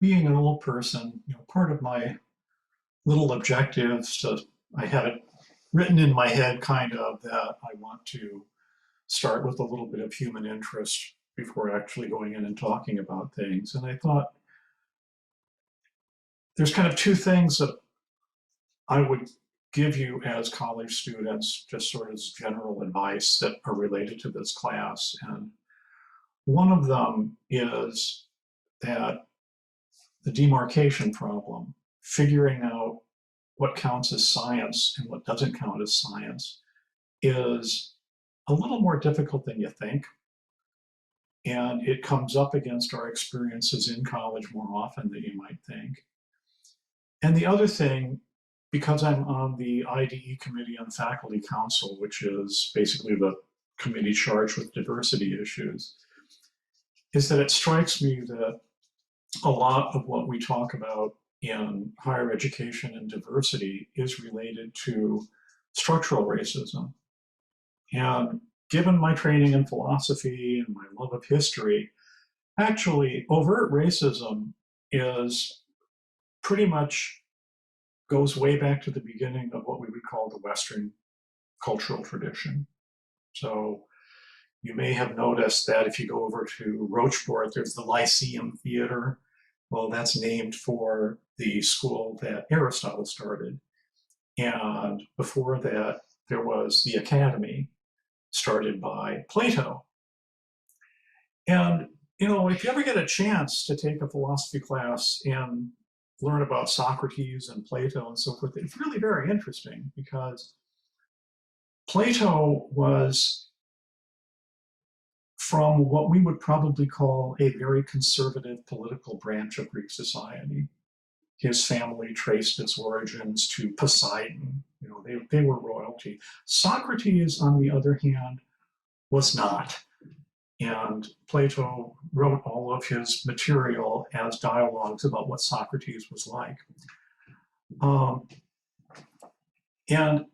being an old person, part of my little objectives I had it written in my head kind of that I want to start with a little bit of human interest before actually going in and talking about things. And I thought there's kind of two things that I would give you as college students, just sort of as general advice that are related to this class. And one of them is that the demarcation problem, figuring out what counts as science and what doesn't count as science, is a little more difficult than you think. And it comes up against our experiences in college more often than you might think. And the other thing, because I'm on the IDE committee on faculty council, which is basically the committee charged with diversity issues, is that it strikes me that a lot of what we talk about in higher education and diversity is related to structural racism. And given my training in philosophy and my love of history, actually overt racism is pretty much goes way back to the beginning of what we would call the Western cultural tradition. So you may have noticed that if you go over to Rocheport, there's the Lyceum Theater. Well, that's named for the school that Aristotle started. And before that, there was the Academy, started by Plato. And, if you ever get a chance to take a philosophy class and learn about Socrates and Plato and so forth, it's really very interesting because Plato was from what we would probably call a very conservative political branch of Greek society. His family traced its origins to Poseidon. They were royalty. Socrates, on the other hand, was not. And Plato wrote all of his material as dialogues about what Socrates was like. And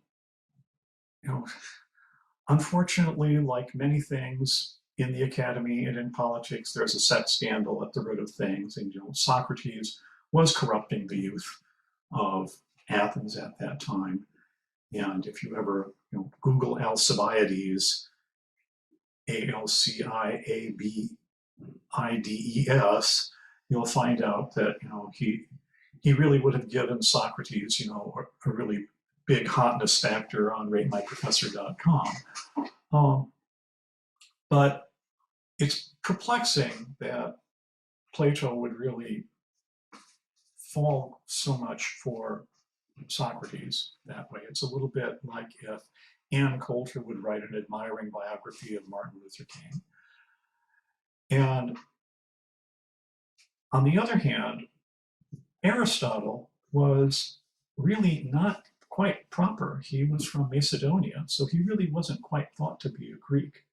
unfortunately, like many things in the academy and in politics, there's a sex scandal at the root of things. And Socrates was corrupting the youth of Athens at that time. And if you ever Google Alcibiades, Alcibiades, you'll find out that he really would have given Socrates a really big hotness factor on ratemyprofessor.com. But it's perplexing that Plato would really fall so much for Socrates that way. It's a little bit like if Ann Coulter would write an admiring biography of Martin Luther King. And on the other hand, Aristotle was really not quite proper. He was from Macedonia, so he really wasn't quite thought to be a Greek.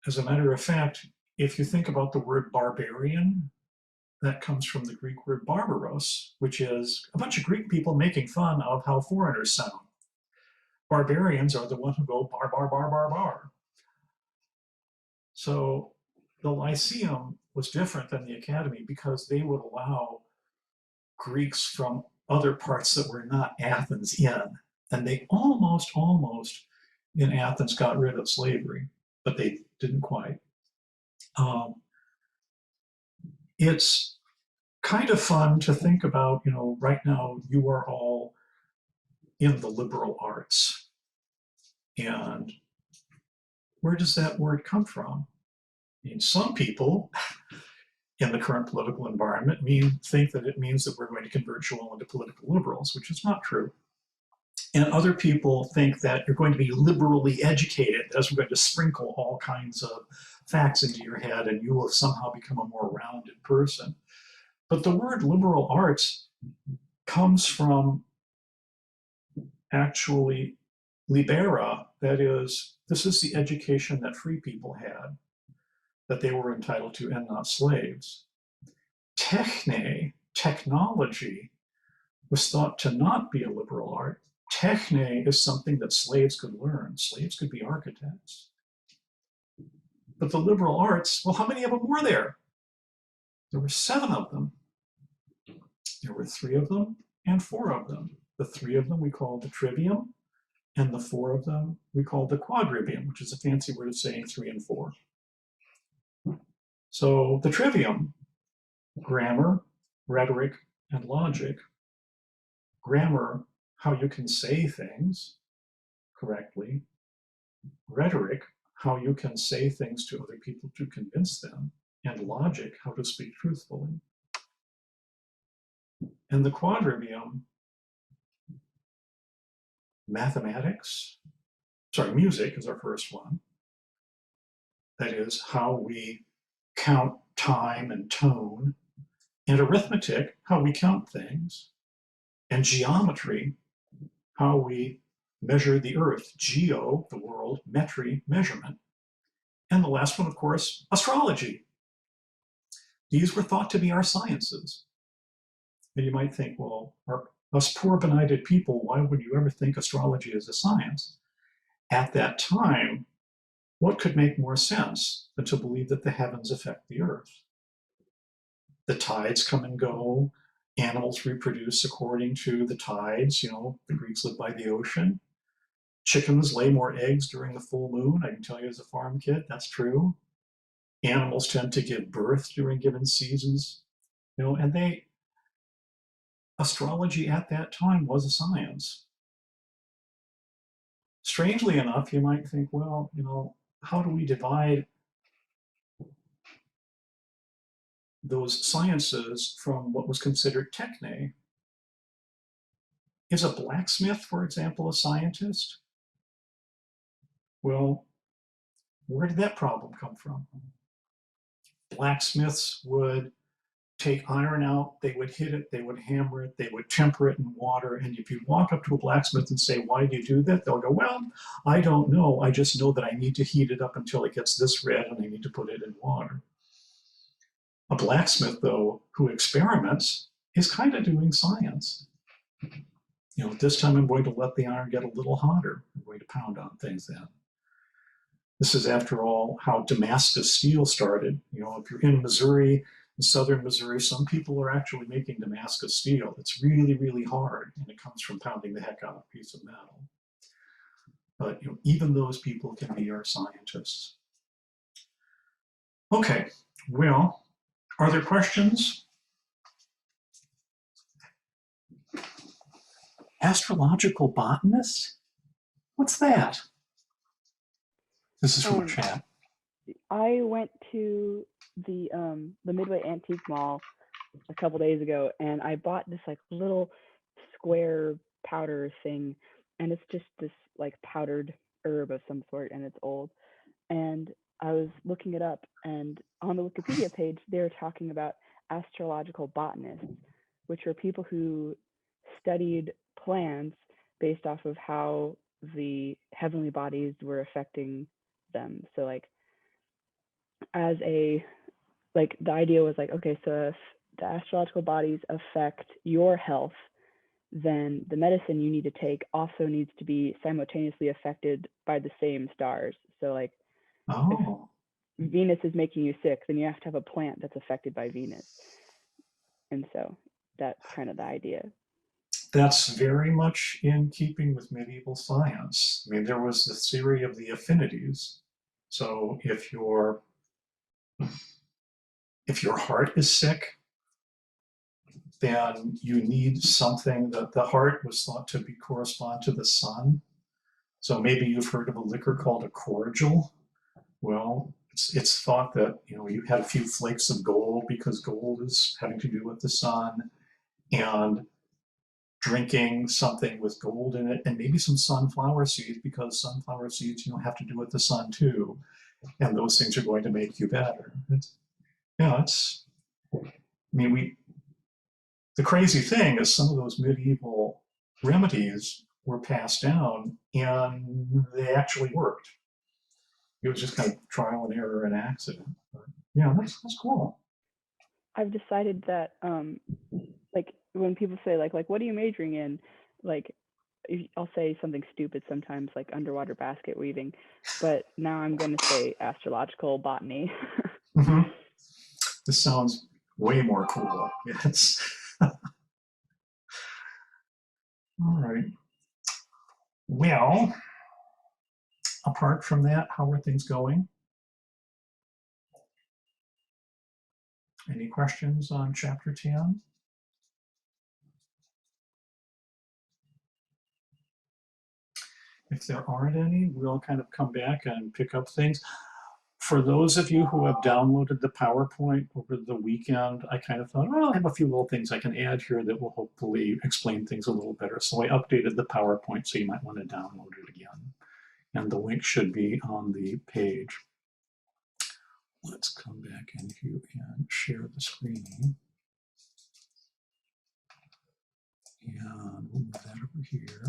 As a matter of fact, if you think about the word barbarian, that comes from the Greek word barbaros, which is a bunch of Greek people making fun of how foreigners sound. Barbarians are the ones who go bar, bar, bar, bar, bar. So the Lyceum was different than the Academy because they would allow Greeks from other parts that were not Athens in. And they almost in Athens got rid of slavery, but they didn't quite. It's kind of fun to think about, right now you are all in the liberal arts. And where does that word come from? I mean, some people in the current political environment think that it means that we're going to convert you all into political liberals, which is not true. And other people think that you're going to be liberally educated, as we're going to sprinkle all kinds of facts into your head and you will somehow become a more rounded person. But the word liberal arts comes from actually libera, that is, this is the education that free people had, that they were entitled to and not slaves. Techne, technology, was thought to not be a liberal art. Techne is something that slaves could learn. Slaves could be architects. But the liberal arts, well, how many of them were there? There were 7 of them. There were 3 of them and 4 of them. The 3 of them we called the trivium, and the 4 of them we called the quadrivium, which is a fancy word of saying 3 and 4. So the trivium, grammar, rhetoric, and logic. Grammar, how you can say things correctly. Rhetoric, how you can say things to other people to convince them. And logic, how to speak truthfully. And the quadrivium, music is our first one. That is how we count time and tone. And arithmetic, how we count things. And geometry, how we measure the earth. Geo, the world, metry, measurement. And the last one, of course, astrology. These were thought to be our sciences. And you might think, well, us poor benighted people, why would you ever think astrology is a science? At that time, what could make more sense than to believe that the heavens affect the earth? The tides come and go, animals reproduce according to the tides, the Greeks live by the ocean. Chickens lay more eggs during the full moon. I can tell you as a farm kid, that's true. Animals tend to give birth during given seasons, and astrology at that time was a science. Strangely enough, you might think, well, how do we divide those sciences from what was considered techne? Is a blacksmith, for example, a scientist? Well, where did that problem come from? Blacksmiths would take iron out, they would hit it, they would hammer it, they would temper it in water. And if you walk up to a blacksmith and say, why do you do that? They'll go, well, I don't know. I just know that I need to heat it up until it gets this red and I need to put it in water. A blacksmith, though, who experiments is kind of doing science. This time I'm going to let the iron get a little hotter. I'm going to pound on things then. This is, after all, how Damascus steel started. If you're in Missouri, in southern Missouri, some people are actually making Damascus steel. It's really, really hard, and it comes from pounding the heck out of a piece of metal. But even those people can be our scientists. Okay, well, are there questions? Astrological botanist? What's that? This is from a chat. I went to the Midway Antique Mall a couple days ago, and I bought this little square powder thing, and it's just this powdered herb of some sort, and it's old. And I was looking it up, and on the Wikipedia page, they're talking about astrological botanists, which are people who studied plants based off of how the heavenly bodies were affecting them. So the idea was okay, so if the astrological bodies affect your health, then the medicine you need to take also needs to be simultaneously affected by the same stars. So if Venus is making you sick, then you have to have a plant that's affected by Venus. And so that's kind of the idea. That's very much in keeping with medieval science. I mean, there was the theory of the affinities. So if your heart is sick, then you need something that the heart was thought to correspond to the sun. So maybe you've heard of a liquor called a cordial. Well, it's thought that you had a few flakes of gold because gold is having to do with the sun, and drinking something with gold in it, and maybe some sunflower seeds, because sunflower seeds have to do with the sun too, and those things are going to make you better. The crazy thing is some of those medieval remedies were passed down and they actually worked. It was just kind of trial and error and accident. But that's cool. I've decided that when people say what are you majoring in, I'll say something stupid sometimes, like underwater basket weaving, but now I'm going to say astrological botany. Mm-hmm. This sounds way more cool. Yes. All right. Well, apart from that, how are things going? Any questions on chapter 10? If there aren't any, we'll kind of come back and pick up things. For those of you who have downloaded the PowerPoint over the weekend, I kind of thought, oh, I have a few little things I can add here that will hopefully explain things a little better. So I updated the PowerPoint, so you might want to download it again. And the link should be on the page. Let's come back in here and share the screen. And we'll move that over here.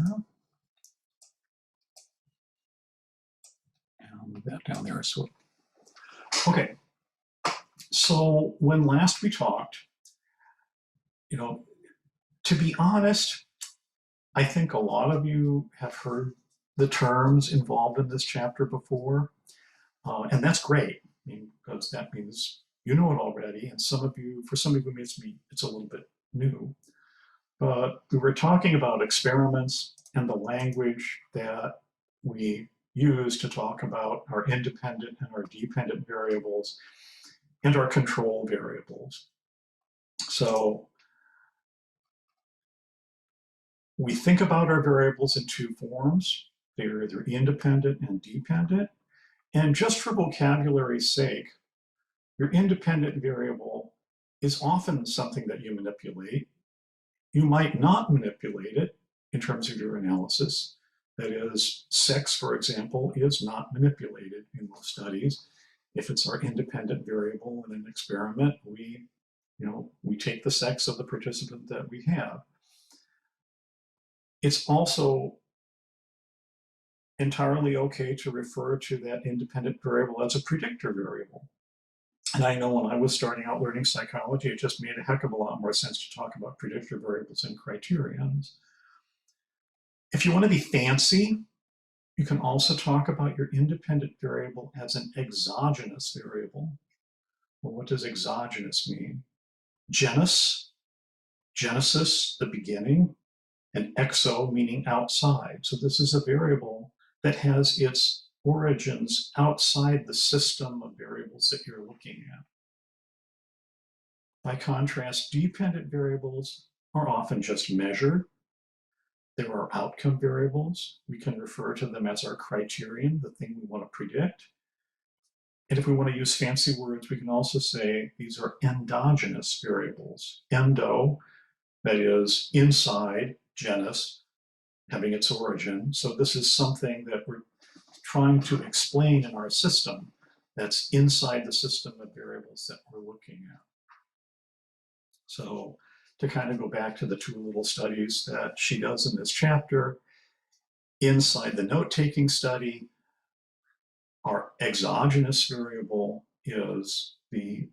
And I'll move that down there. So, okay. So when last we talked, you know, to be honest, I think a lot of you have heard the terms involved in this chapter before, and that's great. I mean, because that means you know it already, and some of you, for some of you, it's a little bit new. But we were talking about experiments and the language that we use to talk about our independent and our dependent variables and our control variables. So we think about our variables in two forms. They're either independent and dependent. And just for vocabulary's sake, your independent variable is often something that you manipulate. You might not manipulate it in terms of your analysis. That is, sex, for example, is not manipulated in most studies. If it's our independent variable in an experiment, we take the sex of the participant that we have. It's also entirely okay to refer to that independent variable as a predictor variable. And I know when I was starting out learning psychology, it just made a heck of a lot more sense to talk about predictor variables and criterions. If you want to be fancy, you can also talk about your independent variable as an exogenous variable. Well, what does exogenous mean? Genesis, the beginning, and exo, meaning outside. So this is a variable that has its origins outside the system of variables that you're looking at. By contrast, dependent variables are often just measured. There are outcome variables. We can refer to them as our criterion, the thing we want to predict. And if we want to use fancy words, we can also say these are endogenous variables. Endo, that is inside, genus, having its origin. So this is something that we're trying to explain in our system that's inside the system of variables that we're looking at. So to kind of go back to the two little studies that she does in this chapter, inside the note-taking study, our exogenous variable is the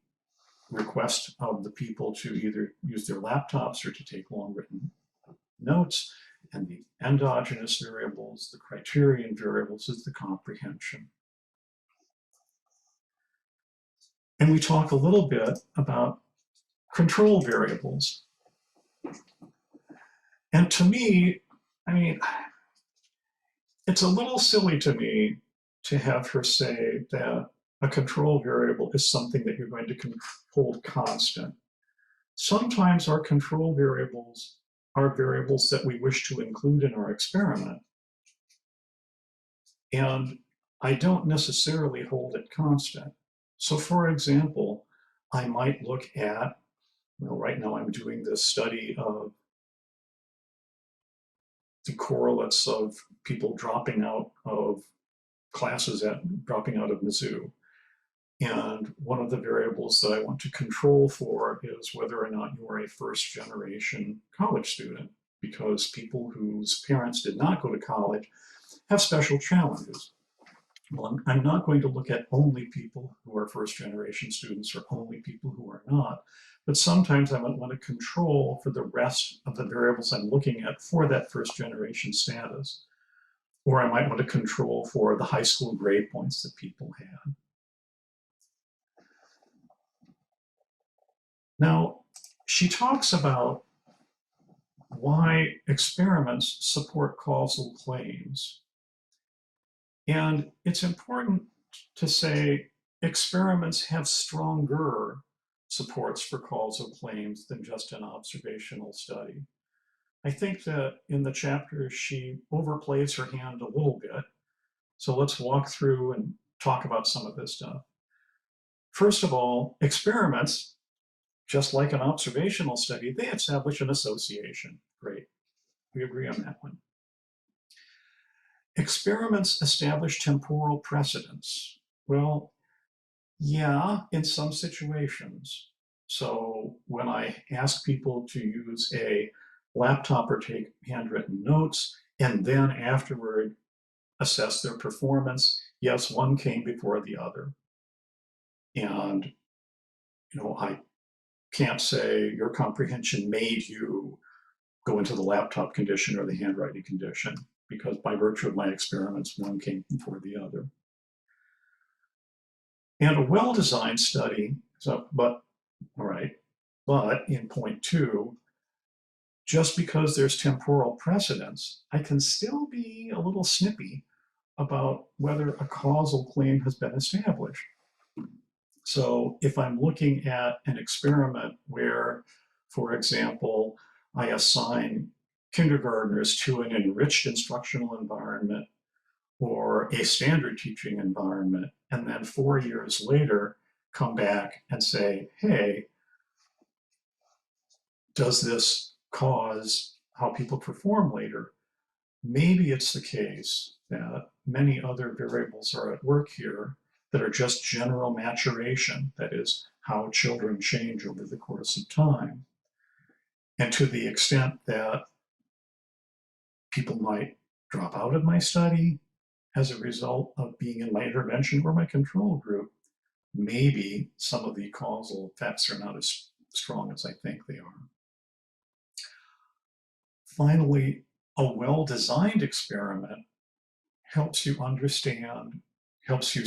request of the people to either use their laptops or to take long written notes. And the endogenous variables, the criterion variables, is the comprehension. And we talk a little bit about control variables. And to me, I mean, it's a little silly to me to have her say that a control variable is something that you're going to hold constant. Sometimes our control variables are variables that we wish to include in our experiment. And I don't necessarily hold it constant. So for example, I might look at, right now I'm doing this study of the correlates of people dropping out of classes dropping out of Mizzou. And one of the variables that I want to control for is whether or not you are a first generation college student, because people whose parents did not go to college have special challenges. Well, I'm not going to look at only people who are first generation students or only people who are not, but sometimes I might want to control for the rest of the variables I'm looking at for that first generation status. Or I might want to control for the high school grade points that people had. Now, she talks about why experiments support causal claims. And it's important to say experiments have stronger supports for causal claims than just an observational study. I think that in the chapter she overplays her hand a little bit. So let's walk through and talk about some of this stuff. First of all, experiments, just like an observational study, they establish an association. Great, we agree on that one. Experiments establish temporal precedence. Well, yeah, in some situations. So when I ask people to use a laptop or take handwritten notes, and then afterward assess their performance, yes, one came before the other. And, I can't say your comprehension made you go into the laptop condition or the handwriting condition, because by virtue of my experiments, one came before the other. And a well-designed study, but in point 2, just because there's temporal precedence, I can still be a little snippy about whether a causal claim has been established. So if I'm looking at an experiment where, for example, I assign kindergartners to an enriched instructional environment or a standard teaching environment, and then 4 years later come back and say, hey, does this cause how people perform later? Maybe it's the case that many other variables are at work here that are just general maturation, that is, how children change over the course of time. And to the extent that people might drop out of my study as a result of being in my intervention or my control group, maybe some of the causal effects are not as strong as I think they are. Finally, a well-designed experiment helps you understand, helps you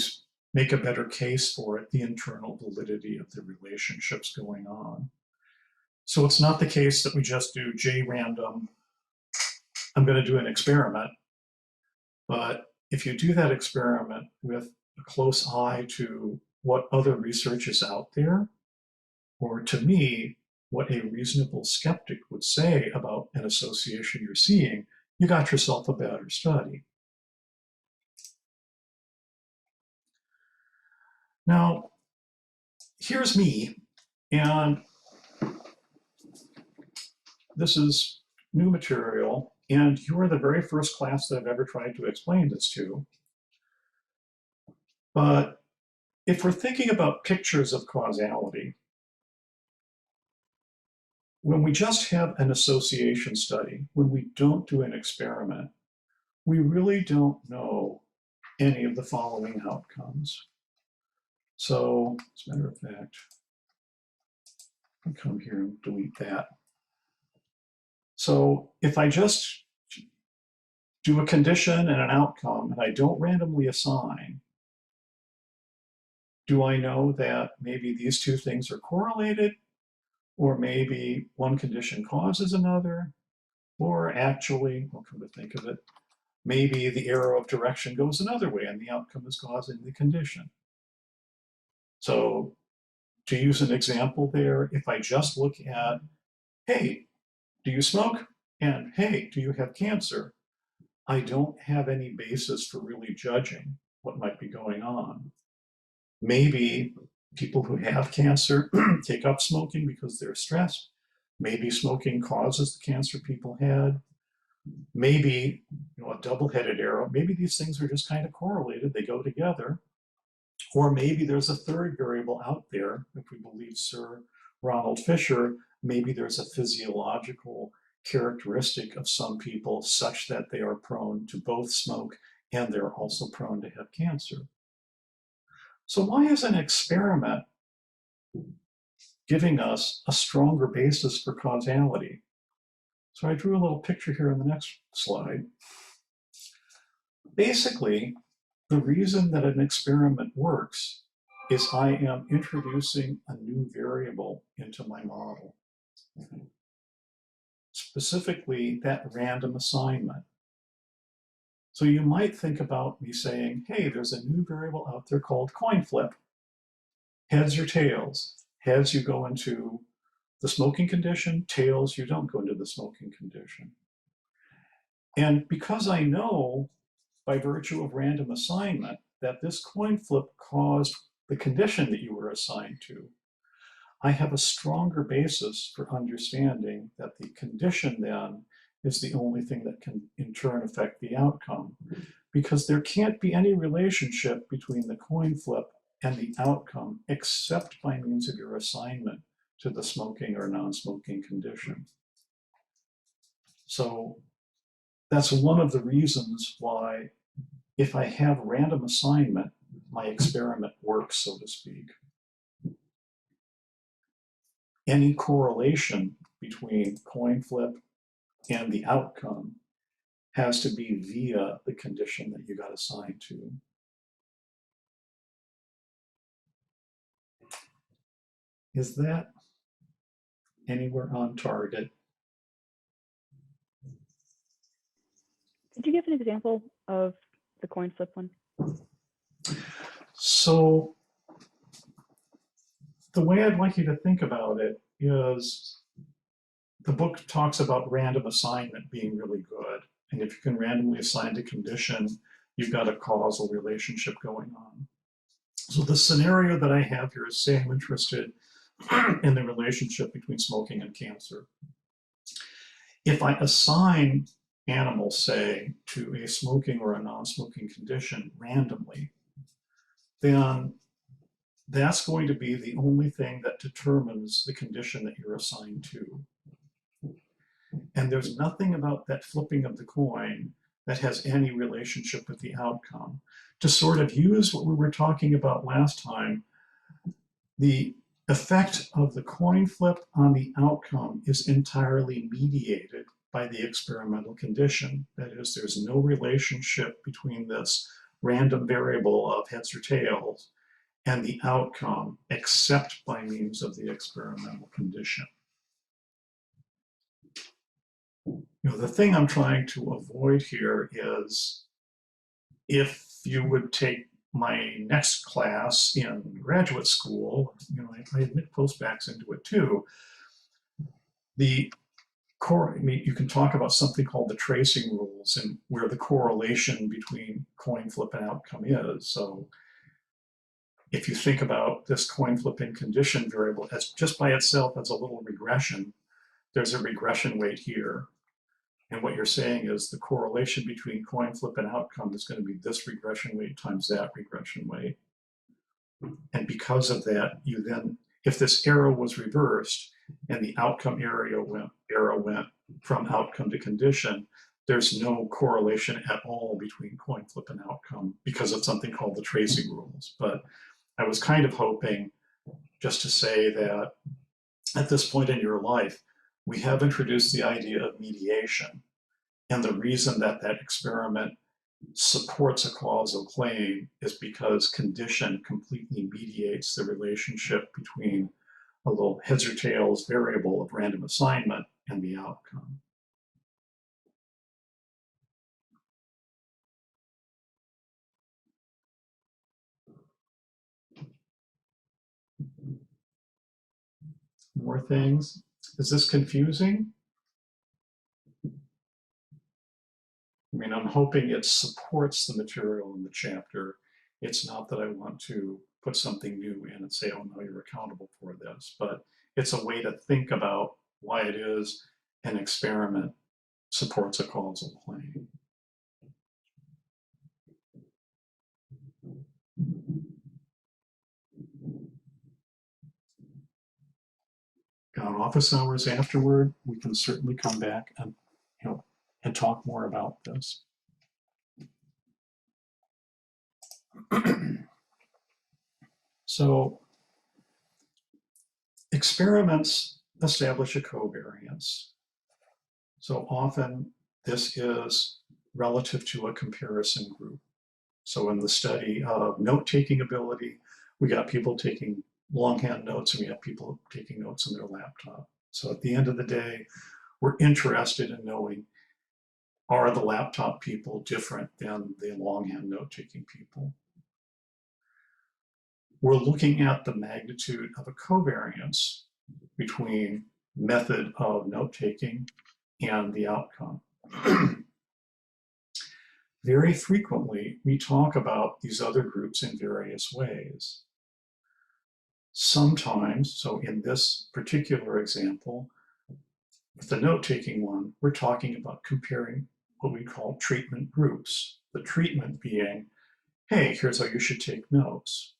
make a better case for it, the internal validity of the relationships going on. So it's not the case that we just do J-random, I'm going to do an experiment. But if you do that experiment with a close eye to what other research is out there, or to me, what a reasonable skeptic would say about an association you're seeing, you got yourself a better study. Now, here's me, and this is new material, and you're the very first class that I've ever tried to explain this to. But if we're thinking about pictures of causality, when we just have an association study, when we don't do an experiment, we really don't know any of the following outcomes. So, as a matter of fact, I'll come here and delete that. So if I just do a condition and an outcome and I don't randomly assign, do I know that maybe these two things are correlated? Or maybe one condition causes another? Or actually, well, come to think of it, maybe the arrow of direction goes another way and the outcome is causing the condition. So to use an example there, if I just look at, hey, do you smoke? And hey, do you have cancer? I don't have any basis for really judging what might be going on. Maybe people who have cancer take up smoking because they're stressed. Maybe smoking causes the cancer people had. Maybe, a double-headed arrow, maybe these things are just kind of correlated, they go together. Or maybe there's a third variable out there, if we believe Sir Ronald Fisher, maybe there's a physiological characteristic of some people such that they are prone to both smoke and they're also prone to have cancer. So why is an experiment giving us a stronger basis for causality? So I drew a little picture here in the next slide. Basically, the reason that an experiment works is I am introducing a new variable into my model. Specifically, that random assignment. So you might think about me saying, hey, there's a new variable out there called coin flip. Heads or tails. Heads, you go into the smoking condition. Tails, you don't go into the smoking condition. And because I know by virtue of random assignment that this coin flip caused the condition that you were assigned to, I have a stronger basis for understanding that the condition then is the only thing that can in turn affect the outcome, because there can't be any relationship between the coin flip and the outcome except by means of your assignment to the smoking or non-smoking condition. So that's one of the reasons why, if I have random assignment, my experiment works, so to speak. Any correlation between coin flip and the outcome has to be via the condition that you got assigned to. Is that anywhere on target? Could you give an example of the coin flip one? So the way I'd like you to think about it is, the book talks about random assignment being really good. And if you can randomly assign a condition, you've got a causal relationship going on. So the scenario that I have here is, say I'm interested in the relationship between smoking and cancer. If I assign animals, say, to a smoking or a non-smoking condition randomly, then that's going to be the only thing that determines the condition that you're assigned to. And there's nothing about that flipping of the coin that has any relationship with the outcome. To sort of use what we were talking about last time, the effect of the coin flip on the outcome is entirely mediated by the experimental condition. That is, there's no relationship between this random variable of heads or tails and the outcome except by means of the experimental condition. The thing I'm trying to avoid here is, if you would take my next class in graduate school, I admit postbacks into it too. You can talk about something called the tracing rules, and where the correlation between coin flip and outcome is. So if you think about this coin flip in condition variable as just by itself as a little regression, there's a regression weight here. And what you're saying is the correlation between coin flip and outcome is going to be this regression weight times that regression weight. And because of that, you then, if this arrow was reversed and the outcome arrow went from outcome to condition, there's no correlation at all between coin flip and outcome because of something called the tracing rules. But I was kind of hoping just to say that at this point in your life, we have introduced the idea of mediation. And the reason that that experiment supports a causal claim is because condition completely mediates the relationship between a little heads or tails variable of random assignment and the outcome. More things? Is this confusing? I mean, I'm hoping it supports the material in the chapter. It's not that I want to put something new in and say, oh no, you're accountable for this, but it's a way to think about why it is an experiment supports a causal claim. Got office hours afterward, we can certainly come back and and talk more about this. So experiments establish a covariance. So often this is relative to a comparison group. So in the study of note-taking ability, we got people taking longhand notes and we have people taking notes on their laptop. So at the end of the day, we're interested in knowing, are the laptop people different than the longhand note-taking people? We're looking at the magnitude of a covariance between method of note-taking and the outcome. Very frequently, we talk about these other groups in various ways. Sometimes, so in this particular example, with the note-taking one, we're talking about comparing what we call treatment groups. The treatment being, hey, here's how you should take notes.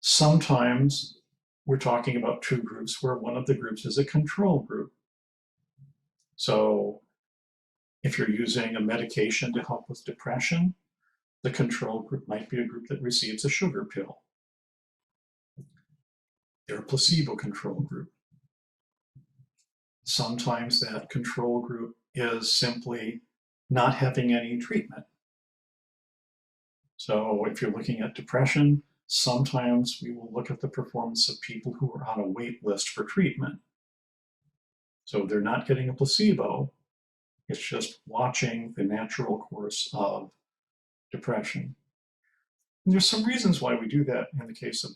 Sometimes we're talking about two groups where one of the groups is a control group. So if you're using a medication to help with depression, the control group might be a group that receives a sugar pill. They're a placebo control group. Sometimes that control group is simply not having any treatment. So if you're looking at depression, sometimes we will look at the performance of people who are on a wait list for treatment. So they're not getting a placebo, it's just watching the natural course of depression. And there's some reasons why we do that in the case of,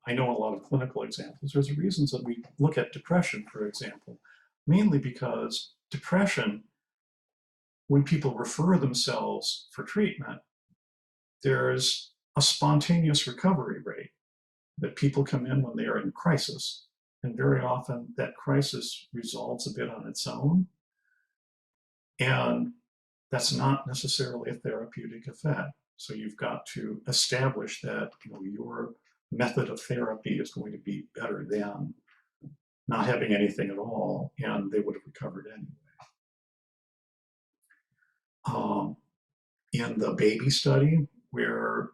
I know a lot of clinical examples. There's reasons that we look at depression, for example, mainly because depression, when people refer themselves for treatment, there's a spontaneous recovery rate that people come in when they are in crisis. And very often that crisis resolves a bit on its own. And that's not necessarily a therapeutic effect. So you've got to establish that your method of therapy is going to be better than not having anything at all, and they would have recovered anyway. In the baby study, where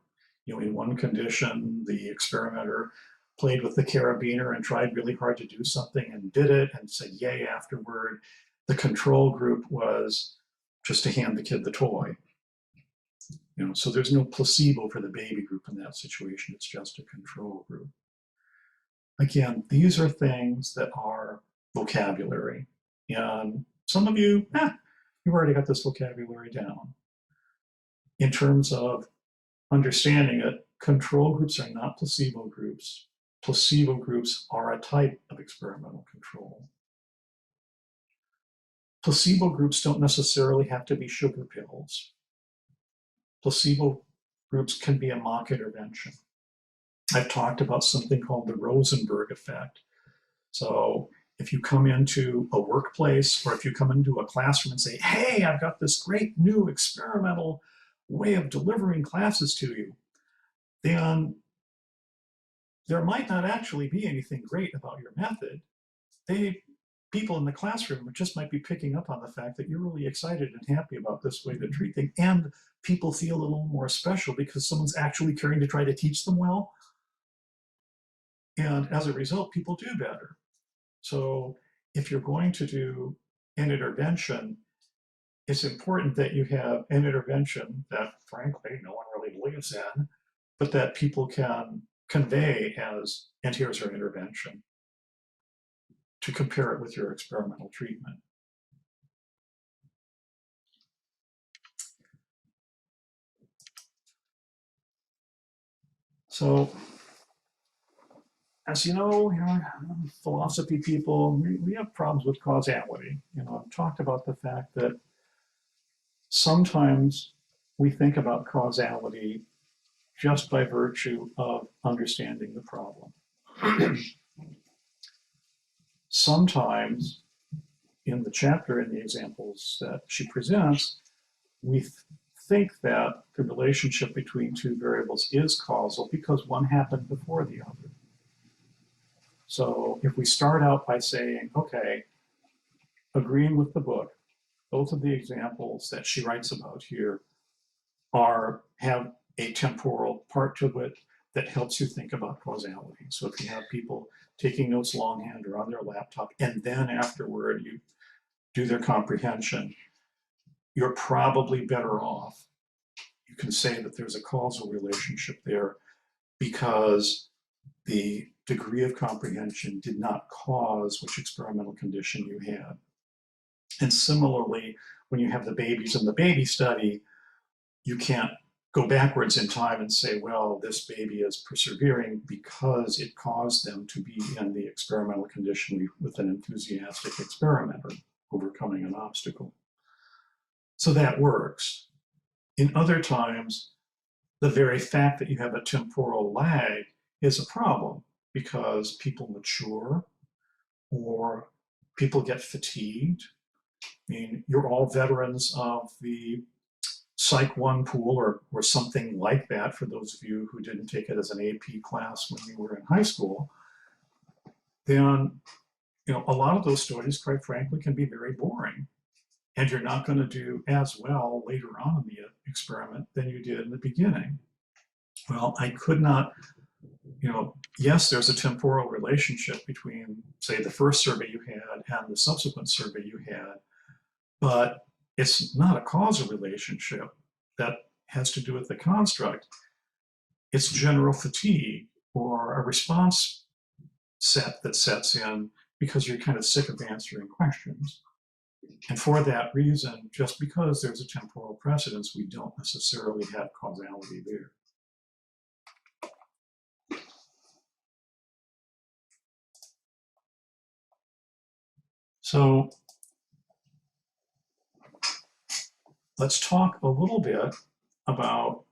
in one condition the experimenter played with the carabiner and tried really hard to do something and did it and said yay afterward, the control group was just to hand the kid the toy. So there's no placebo for the baby group in that situation. It's just a control group. Again, these are things that are vocabulary. And some of you, you've already got this vocabulary down. In terms of understanding it, control groups are not placebo groups. Placebo groups are a type of experimental control. Placebo groups don't necessarily have to be sugar pills. Placebo groups can be a mock intervention. I've talked about something called the Rosenberg effect. So if you come into a workplace or if you come into a classroom and say, hey, I've got this great new experimental way of delivering classes to you, then there might not actually be anything great about your method. People in the classroom just might be picking up on the fact that you're really excited and happy about this way to treat things, and people feel a little more special because someone's actually caring to try to teach them well. And as a result, people do better. So if you're going to do an intervention, it's important that you have an intervention that, frankly, no one really believes in, but that people can convey as, and here's our intervention, to compare it with your experimental treatment. So, as you know, philosophy people, we have problems with causality. I've talked about the fact that sometimes we think about causality just by virtue of understanding the problem. Sometimes, in the chapter, in the examples that she presents, we think that the relationship between two variables is causal because one happened before the other. So if we start out by saying, okay, agreeing with the book, both of the examples that she writes about here have a temporal part to it that helps you think about causality. So if you have people taking notes longhand or on their laptop, and then afterward you do their comprehension, you're probably better off. You can say that there's a causal relationship there because the degree of comprehension did not cause which experimental condition you had. And similarly, when you have the babies in the baby study, you can't go backwards in time and say, well, this baby is persevering because it caused them to be in the experimental condition with an enthusiastic experimenter overcoming an obstacle. So that works. In other times, the very fact that you have a temporal lag is a problem because people mature or people get fatigued. I mean, you're all veterans of the Psych 1 pool or something like that, for those of you who didn't take it as an AP class when you were in high school. Then, a lot of those studies, quite frankly, can be very boring. And you're not going to do as well later on in the experiment than you did in the beginning. Well, I could not, yes, there's a temporal relationship between, say, the first survey you had and the subsequent survey you had, but it's not a causal relationship that has to do with the construct. It's general fatigue or a response set that sets in because you're kind of sick of answering questions. And for that reason, just because there's a temporal precedence, we don't necessarily have causality there. So let's talk a little bit about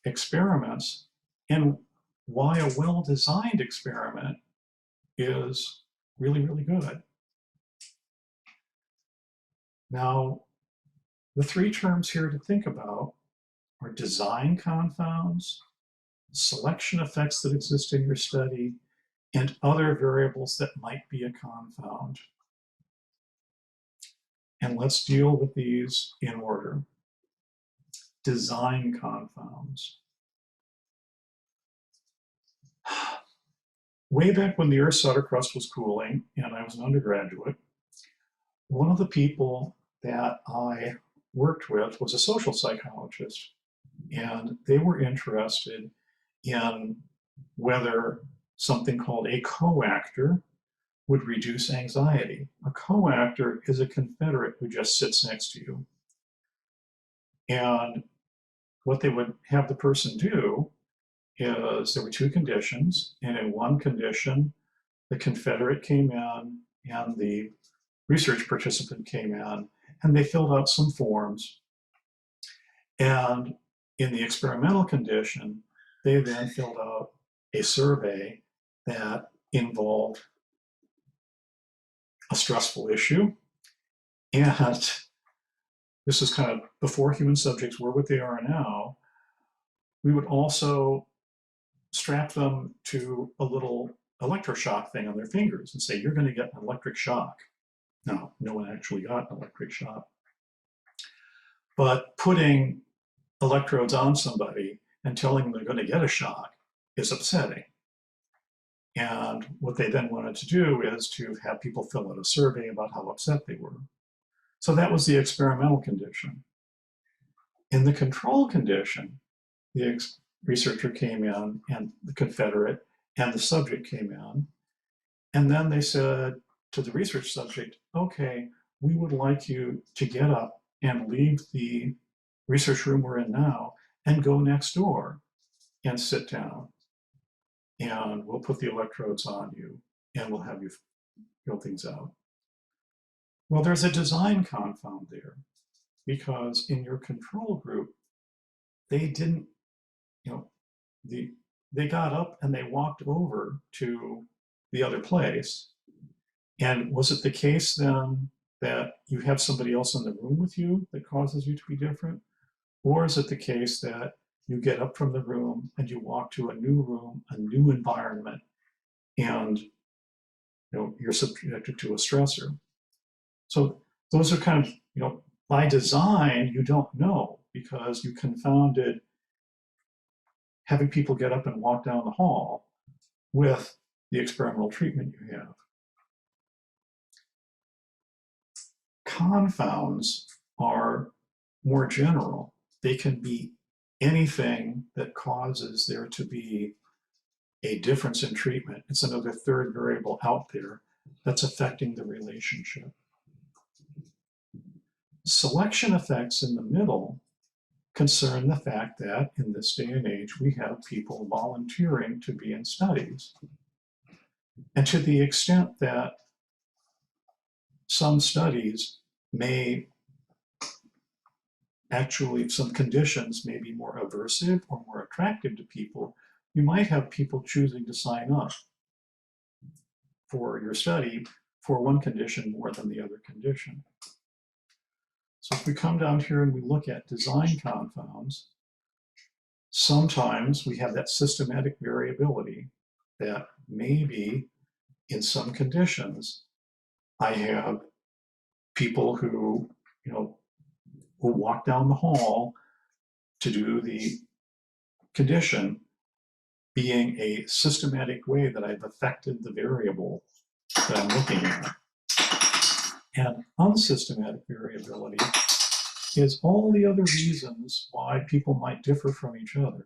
experiments and why a well-designed experiment is really, really good. Now, the three terms here to think about are design confounds, selection effects that exist in your study, and other variables that might be a confound. And let's deal with these in order. Design confounds. Way back when the Earth's outer crust was cooling and I was an undergraduate, one of the people that I worked with was a social psychologist, and they were interested in whether something called a coactor would reduce anxiety. A coactor is a confederate who just sits next to you. And what they would have the person do is there were two conditions, and in one condition, the confederate came in and the research participant came in, and they filled out some forms. And in the experimental condition, they then filled out a survey that involved a stressful issue. And this is kind of before human subjects were what they are now. We would also strap them to a little electroshock thing on their fingers and say, you're going to get an electric shock. Now, no one actually got an electric shock. But putting electrodes on somebody and telling them they're going to get a shock is upsetting. And what they then wanted to do is to have people fill out a survey about how upset they were. So that was the experimental condition. In the control condition, the researcher came in and the confederate and the subject came in. And then they said to the research subject, okay, we would like you to get up and leave the research room we're in now and go next door and sit down. And we'll put the electrodes on you and we'll have you fill things out. Well, there's a design confound there because in your control group, they didn't, they got up and they walked over to the other place. And was it the case then that you have somebody else in the room with you that causes you to be different? Or is it the case that you get up from the room and you walk to a new room, a new environment, and you're subjected to a stressor? So those are kind of, by design, you don't know because you confounded having people get up and walk down the hall with the experimental treatment you have. Confounds are more general. They can be anything that causes there to be a difference in treatment. It's another third variable out there that's affecting the relationship. Selection effects in the middle concern the fact that in this day and age, we have people volunteering to be in studies. And to the extent that some studies may actually, some conditions may be more aversive or more attractive to people, you might have people choosing to sign up for your study for one condition more than the other condition. So if we come down here and we look at design confounds, sometimes we have that systematic variability that maybe in some conditions, I have people who, who walk down the hall to do the condition being a systematic way that I've affected the variable that I'm looking at. And unsystematic variability is all the other reasons why people might differ from each other.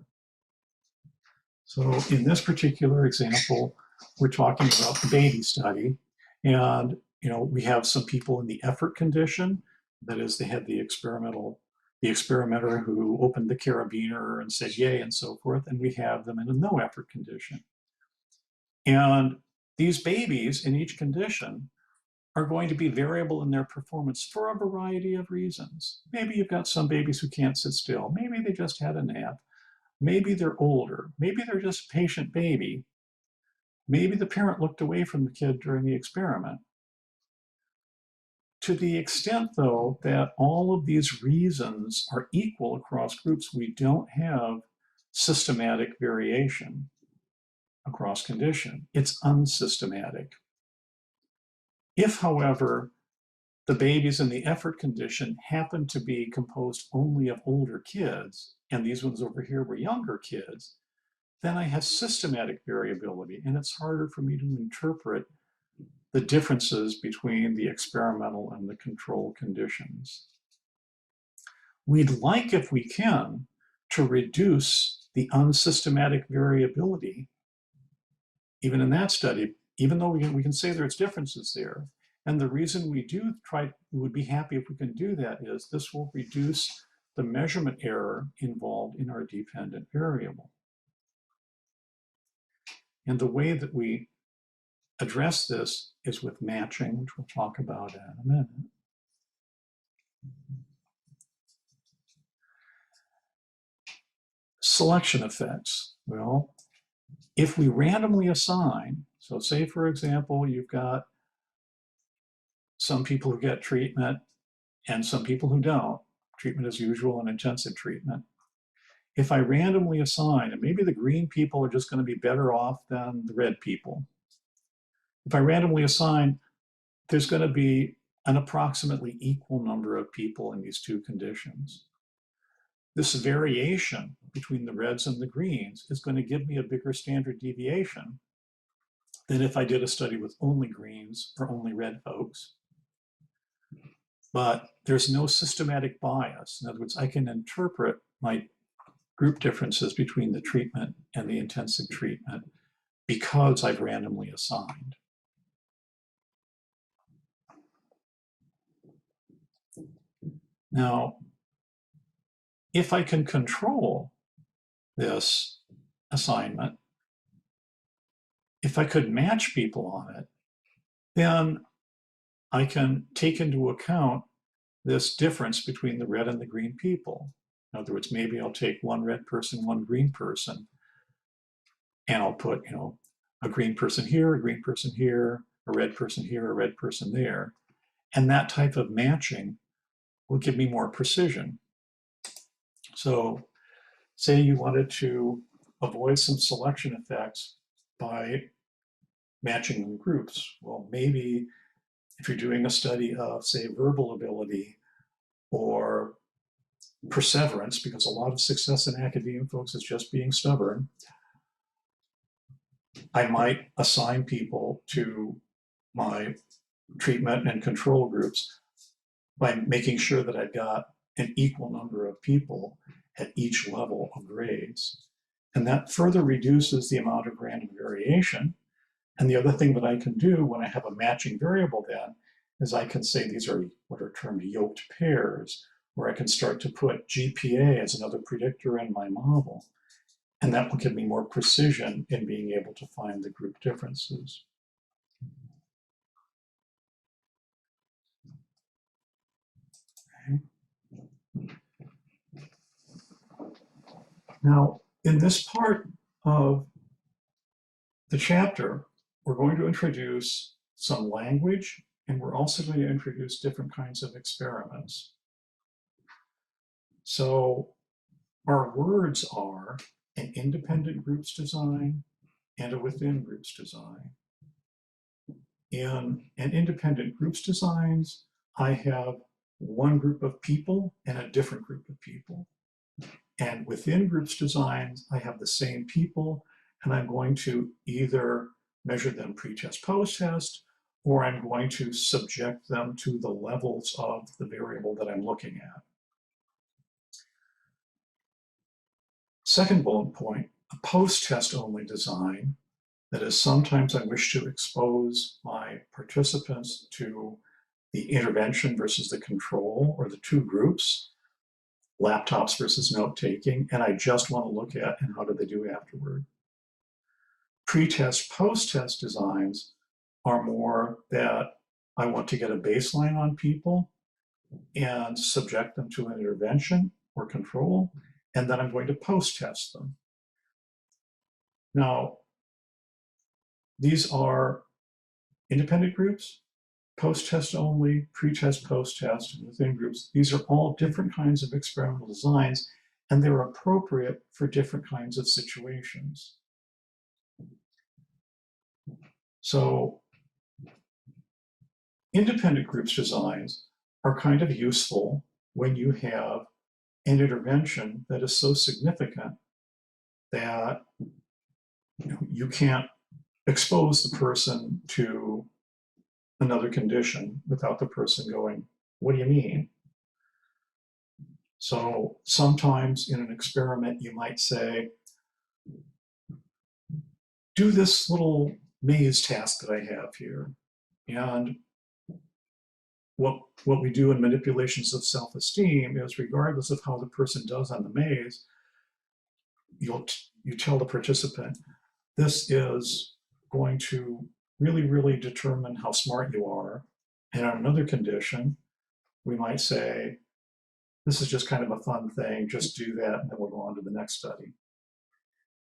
So in this particular example, we're talking about the baby study, and we have some people in the effort condition. That is, they had the experimenter who opened the carabiner and said yay and so forth, and we have them in a no effort condition. And these babies in each condition are going to be variable in their performance for a variety of reasons. Maybe you've got some babies who can't sit still. Maybe they just had a nap. Maybe they're older. Maybe they're just a patient baby. Maybe the parent looked away from the kid during the experiment. To the extent, though, that all of these reasons are equal across groups, we don't have systematic variation across condition. It's unsystematic. If, however, the babies in the effort condition happen to be composed only of older kids, and these ones over here were younger kids, then I have systematic variability, and it's harder for me to interpret the differences between the experimental and the control conditions. We'd like, if we can, to reduce the unsystematic variability, even in that study, even though we can say there's differences there. And the reason we would be happy if we can do that is this will reduce the measurement error involved in our dependent variable. And the way that we address this is with matching, which we'll talk about in a minute. Selection effects. Well, if we randomly assign, so say for example, you've got some people who get treatment and some people who don't, treatment as usual and intensive treatment. If I randomly assign, and maybe the green people are just going to be better off than the red people. If I randomly assign, there's going to be an approximately equal number of people in these two conditions. This variation between the reds and the greens is going to give me a bigger standard deviation than if I did a study with only greens or only red folks. But there's no systematic bias. In other words, I can interpret my group differences between the treatment and the intensive treatment because I've randomly assigned. Now, if I can control this assignment, if I could match people on it, then I can take into account this difference between the red and the green people. In other words, maybe I'll take one red person, one green person, and I'll put, a green person here, a green person here, a red person here, a red person there. And that type of matching will give me more precision. So say you wanted to avoid some selection effects by matching them groups. Well, maybe if you're doing a study of, say, verbal ability or perseverance, because a lot of success in academia, folks, is just being stubborn, I might assign people to my treatment and control groups by making sure that I've got an equal number of people at each level of grades. And that further reduces the amount of random variation. And the other thing that I can do when I have a matching variable then is I can say these are what are termed yoked pairs, where I can start to put GPA as another predictor in my model. And that will give me more precision in being able to find the group differences. Okay. Now, in this part of the chapter, we're going to introduce some language, and we're also going to introduce different kinds of experiments. So our words are an independent groups design and a within groups design. In an independent groups designs, I have one group of people and a different group of people. And within groups designs, I have the same people, and I'm going to either measure them pre-test, post-test, or I'm going to subject them to the levels of the variable that I'm looking at. Second bullet point, a post-test only design. That is, sometimes I wish to expose my participants to the intervention versus the control, or the two groups, laptops versus note-taking, and I just want to look at and how do they do afterward. Pre-test, post-test designs are more that I want to get a baseline on people and subject them to an intervention or control, and then I'm going to post-test them. Now, these are independent groups, post-test only, pre-test, post-test, and within groups. These are all different kinds of experimental designs, and they're appropriate for different kinds of situations. So independent groups designs are kind of useful when you have an intervention that is so significant that you can't expose the person to another condition without the person going, what do you mean? So sometimes in an experiment, you might say, do this little maze task that I have here. And what we do in manipulations of self-esteem is, regardless of how the person does on the maze, you tell the participant, this is going to really, really determine how smart you are. And on another condition, we might say, this is just kind of a fun thing, just do that, and then we'll go on to the next study.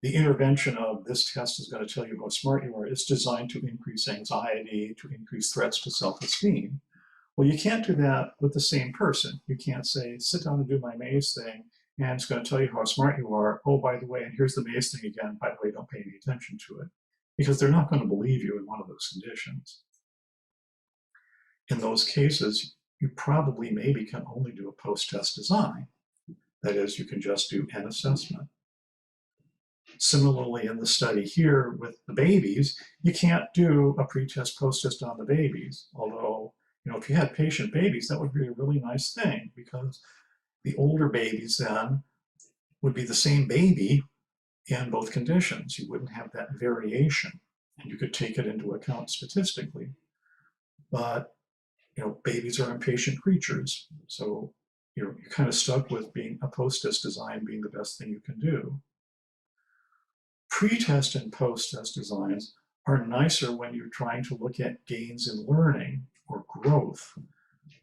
The intervention of this test is going to tell you how smart you are. It's designed to increase anxiety, to increase threats to self-esteem. Well, you can't do that with the same person. You can't say, sit down and do my maze thing, and it's going to tell you how smart you are. Oh, by the way, and here's the maze thing again. By the way, don't pay any attention to it, because they're not going to believe you in one of those conditions. In those cases, you probably maybe can only do a post-test design. That is, you can just do an assessment. Similarly, in the study here with the babies, you can't do a pre-test, post-test on the babies. Although, if you had patient babies, that would be a really nice thing, because the older babies then would be the same baby in both conditions. You wouldn't have that variation, and you could take it into account statistically. But babies are impatient creatures, so you're kind of stuck with being a post-test design being the best thing you can do. Pre-test and post-test designs are nicer when you're trying to look at gains in learning or growth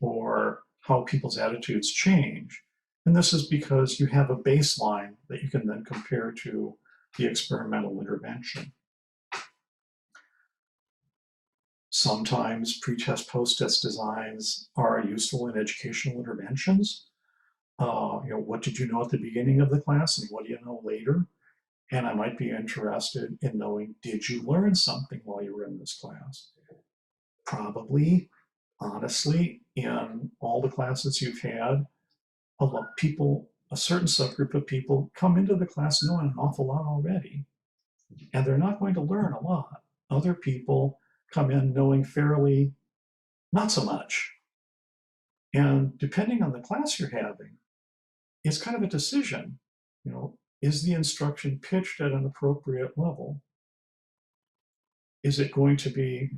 or how people's attitudes change. And this is because you have a baseline that you can then compare to the experimental intervention. Sometimes pre-test, post-test designs are useful in educational interventions. What did you know at the beginning of the class and what do you know later? And I might be interested in knowing, did you learn something while you were in this class? Probably, honestly, in all the classes you've had, a certain subgroup of people come into the class knowing an awful lot already, and they're not going to learn a lot. Other people come in knowing fairly not so much. And depending on the class you're having, it's kind of a decision. is the instruction pitched at an appropriate level? Is it going to be,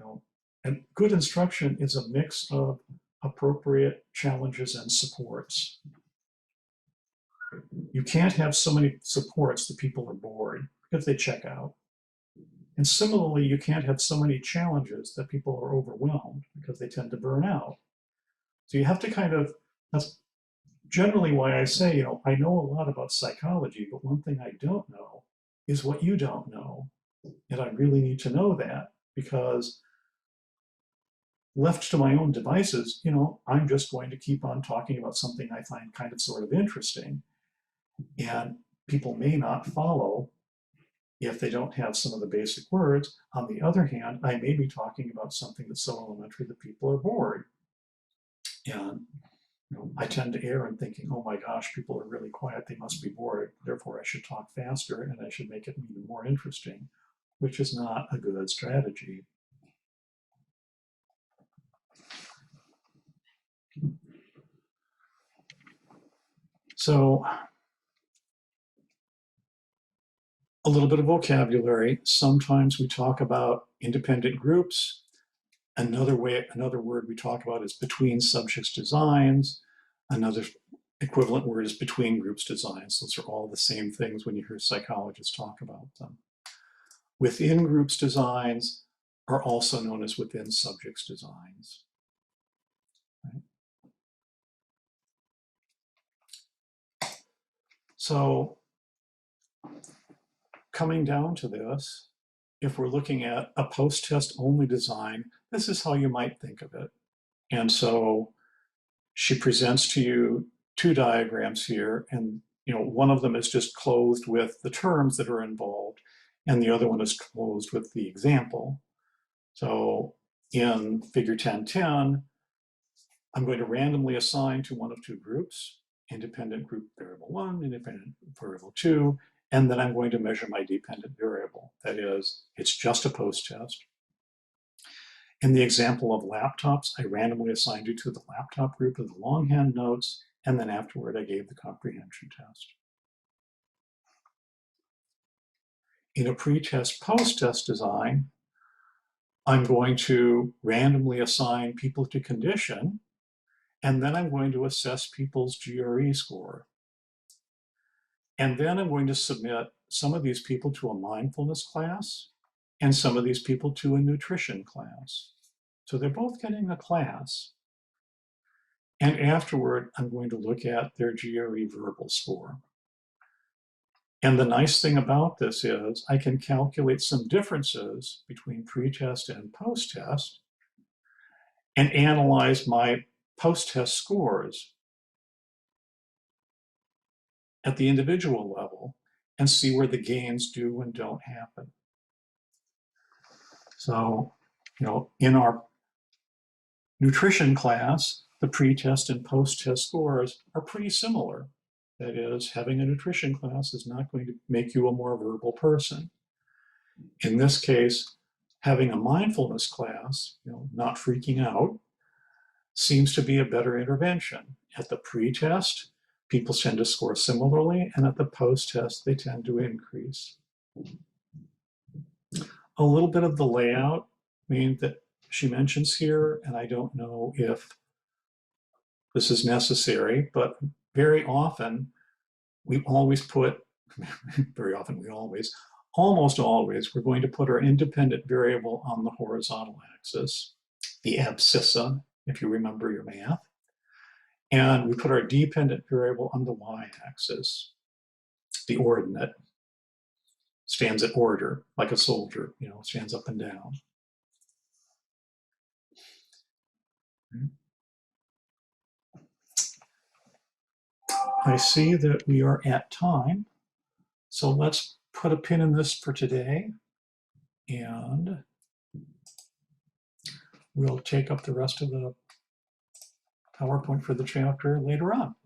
and good instruction is a mix of appropriate challenges and supports. You can't have so many supports that people are bored because they check out. And similarly, you can't have so many challenges that people are overwhelmed because they tend to burn out. So you have to kind of, that's generally why I say, I know a lot about psychology, but one thing I don't know is what you don't know. And I really need to know that, because left to my own devices, I'm just going to keep on talking about something I find kind of sort of interesting. And people may not follow if they don't have some of the basic words. On the other hand, I may be talking about something that's so elementary that people are bored. And I tend to err in thinking, oh my gosh, people are really quiet, they must be bored, therefore I should talk faster and I should make it even more interesting, which is not a good strategy. So a little bit of vocabulary. Sometimes we talk about independent groups. Another word we talk about is between subjects designs. Another equivalent word is between groups designs. Those are all the same things when you hear psychologists talk about them. Within groups designs are also known as within subjects designs. Right? So coming down to this, if we're looking at a post-test only design, this is how you might think of it. And so she presents to you two diagrams here, and one of them is just clothed with the terms that are involved, and the other one is closed with the example. So in figure 1010, I'm going to randomly assign to one of two groups, independent group variable 1, independent variable 2, and then I'm going to measure my dependent variable. That is, it's just a post-test. In the example of laptops, I randomly assigned you to the laptop group of the longhand notes, and then afterward I gave the comprehension test. In a pretest post-test design, I'm going to randomly assign people to condition, and then I'm going to assess people's GRE score. And then I'm going to submit some of these people to a mindfulness class and some of these people to a nutrition class. So they're both getting a class. And afterward, I'm going to look at their GRE verbal score. And the nice thing about this is I can calculate some differences between pretest and post-test and analyze my post-test scores at the individual level and see where the gains do and don't happen. So, in our nutrition class, the pretest and post-test scores are pretty similar. That is, having a nutrition class is not going to make you a more verbal person. In this case, having a mindfulness class, not freaking out, seems to be a better intervention. At the pretest, people tend to score similarly, and at the post-test, they tend to increase. A little bit of the layout that she mentions here, and I don't know if this is necessary, but very often we always put, almost always, we're going to put our independent variable on the horizontal axis, the abscissa, if you remember your math. And we put our dependent variable on the y-axis, the ordinate. Stands at order, like a soldier, stands up and down. I see that we are at time, so let's put a pin in this for today, and we'll take up the rest of the PowerPoint for the chapter later on.